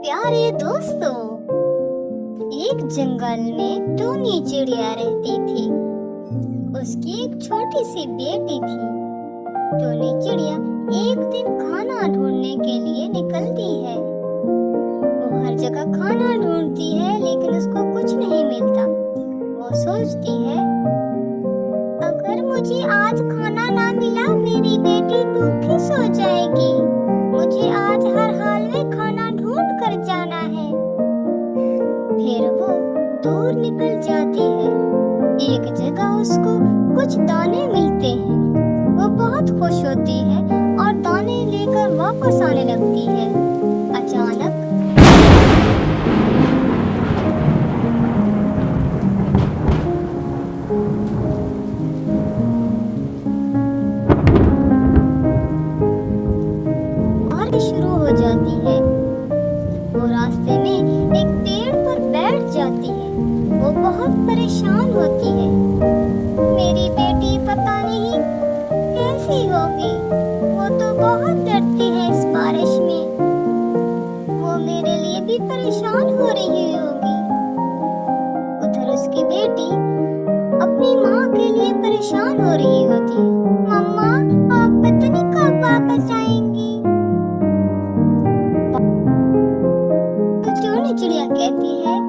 प्यारे दोस्तों, एक जंगल में टोनी चिड़िया रहती थी। उसकी एक छोटी सी बेटी थी। टोनी चिड़िया एक दिन खाना ढूंढने के लिए निकलती है। वो हर जगह खाना ढूंढती है, लेकिन उसको कुछ नहीं मिलता। वो सोचती है, अगर मुझे आज खाना ना मिला, मेरी बेटी भूखी सो जाएगी। मुझे आज हर हाल में खाना ढूंढ कर जाना है। फिर वो दूर निकल जाती है। एक जगह उसको कुछ दाने मिलते हैं। वो बहुत खुश होती है और दाने लेकर वापस आने लगती है। अचानक बारिश शुरू हो जाती है। वो रास्ते में एक पेड़ पर बैठ जाती है। वो बहुत परेशान होती है। मेरी बेटी पता नहीं कैसी होगी। वो तो बहुत डरती है इस बारिश में। वो मेरे लिए भी परेशान हो रही होगी। उधर उसकी बेटी अपनी माँ के लिए परेशान हो रही होती है। मम्मा, आप पता नहीं कब वापस आएंगी। टोनी चिड़िया कहती है,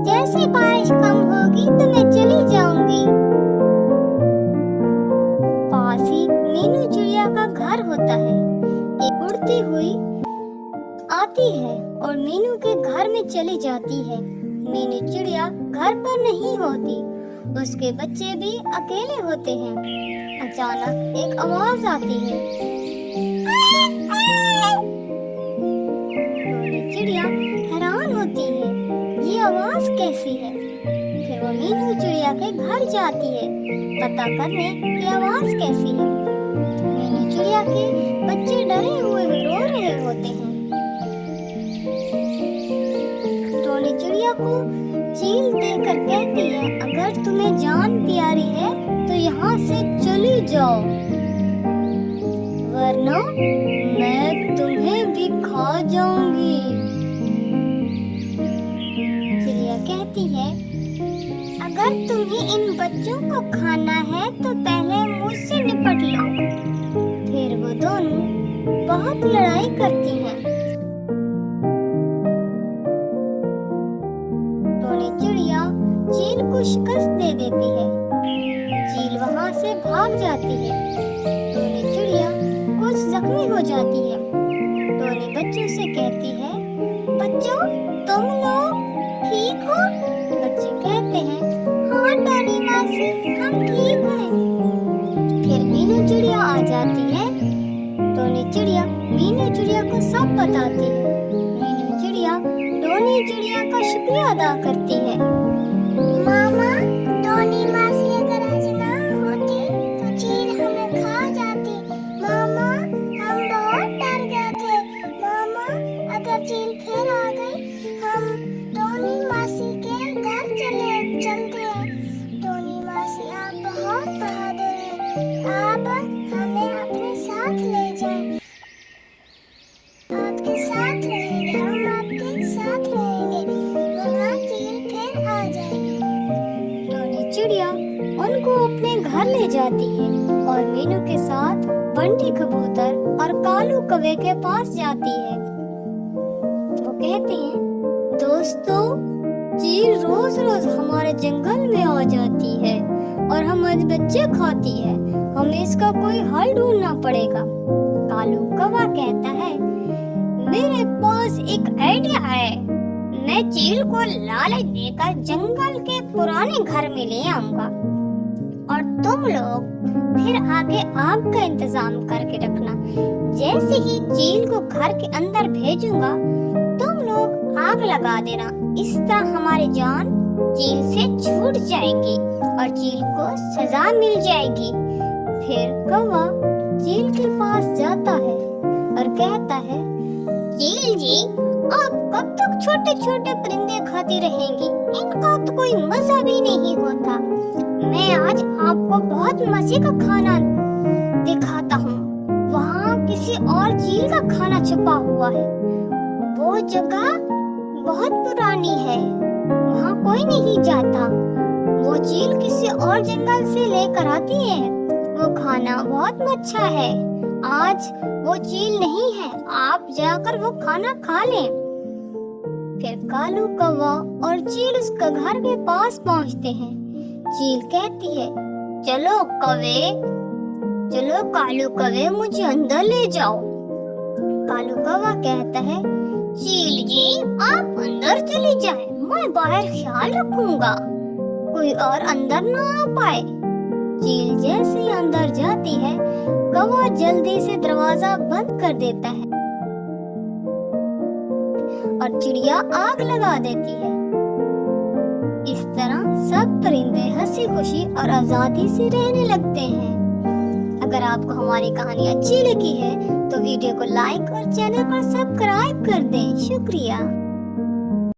जैसे बारिश कम होगी तो मैं चली जाऊंगी। पास ही मीनू चिड़िया का घर होता है। एक उड़ती हुई आती है और मीनू के घर में चली जाती है। मीनू चिड़िया घर पर नहीं होती। उसके बच्चे भी अकेले होते हैं। अचानक एक आवाज आती है। टोनी चिड़िया हैरान होती है, ये आवाज कैसी है। फिर वो मीनू चिड़िया के घर जाती है पता करने की आवाज कैसी है। मीनू चिड़िया के बच्चे डरे हुए रो रहे होते हैं। टोनी चिड़िया को चील देकर कहती है, अगर तुम्हें जान प्यारी है तो यहाँ से चली जाओ, वरना मैं तुम्हें भी खा जाऊंगी। चिड़िया कहती है, अगर तुम्हें इन बच्चों को खाना है तो पहले मुझसे निपट लो। फिर वो दोनों बहुत लड़ाई करती हैं। टोनी चिड़िया चील को शिकस्त दे देती है। चील वहां से भाग जाती है। टोनी चिड़िया कुछ जख्मी हो जाती है। टोनी बच्चों से कहती है, बच्चों, तुम लोग ठीक हो? बच्चे कहते हैं, हाँ टोनी मासी, हम ठीक हैं। फिर मीनू चिड़िया आ जाती है। टोनी चिड़िया मीनू चिड़िया को सब बताती है। मीनू चिड़िया टोनी चिड़िया का शुक्रिया अदा करती है। मामा, टोनी मासी अगर आज ना होती तो चील हमें खा जाती। मामा, हम बहुत डर गए थे। मामा, अगर चील फिर आ गई, हम टोनी मासी के घर चलते हैं। टोनी मासी, आप बहुत बहादुर हैं। आप हमें अपने साथ ले जाएं। आपके साथ रहेंगे, हम आपके साथ रहेंगे, वरना चील फिर आ जाएगी। टोनी चिड़िया उनको अपने घर ले जाती है और मीनू के साथ बंटी कबूतर और कालू कौवे के पास जाती है। वो कहते हैं, दोस्तों, चील रोज रोज हमारे जंगल में आ जाती है और हमारे बच्चे खाती है। हमें इसका कोई हल ढूंढना पड़ेगा। कालू कौवा कहता है, मेरे पास एक आइडिया है। मैं चील को लालच देकर जंगल के पुराने घर में ले आऊंगा और तुम लोग फिर आगे आग का इंतजाम करके रखना। जैसे ही चील को घर के अंदर भेजूंगा, तुम लोग आग लगा देना। इस तरह हमारी जान चील से छूट जाएगी और चील को सजा मिल जाएगी। फिर कौवा चील के पास जाता है और कहता है, चील जी, आप कब तक छोटे छोटे परिंदे खाती रहेंगी? इनका तो कोई मजा भी नहीं होता। मैं आज आपको बहुत मजे का खाना दिखाता हूँ। वहाँ किसी और चील का खाना छुपा हुआ है। वो वो जगह बहुत पुरानी है, वहाँ कोई नहीं जाता। वो चील किसी और जंगल से लेकर आती है। वो खाना बहुत अच्छा है। आज वो चील नहीं है, आप जाकर वो खाना खा लें। फिर कालू कौवा और चील उसका घर के पास पहुंचते हैं। चील कहती है, चलो कौवे, चलो कालू कौवे, मुझे अंदर ले जाओ। कालू कौवा कहता है, चील जी आप अंदर चली जाएं, मैं बाहर ख्याल रखूंगा, कोई और अंदर ना आ पाए। चील जैसे ही अंदर जाती है, कौवा जल्दी से दरवाजा बंद कर देता है और चिड़िया आग लगा देती है। इस तरह सब परिंदे हंसी खुशी और आजादी से रहने लगते हैं। अगर आपको हमारी कहानी अच्छी लगी है तो वीडियो को लाइक और चैनल को सब्सक्राइब कर दें। शुक्रिया।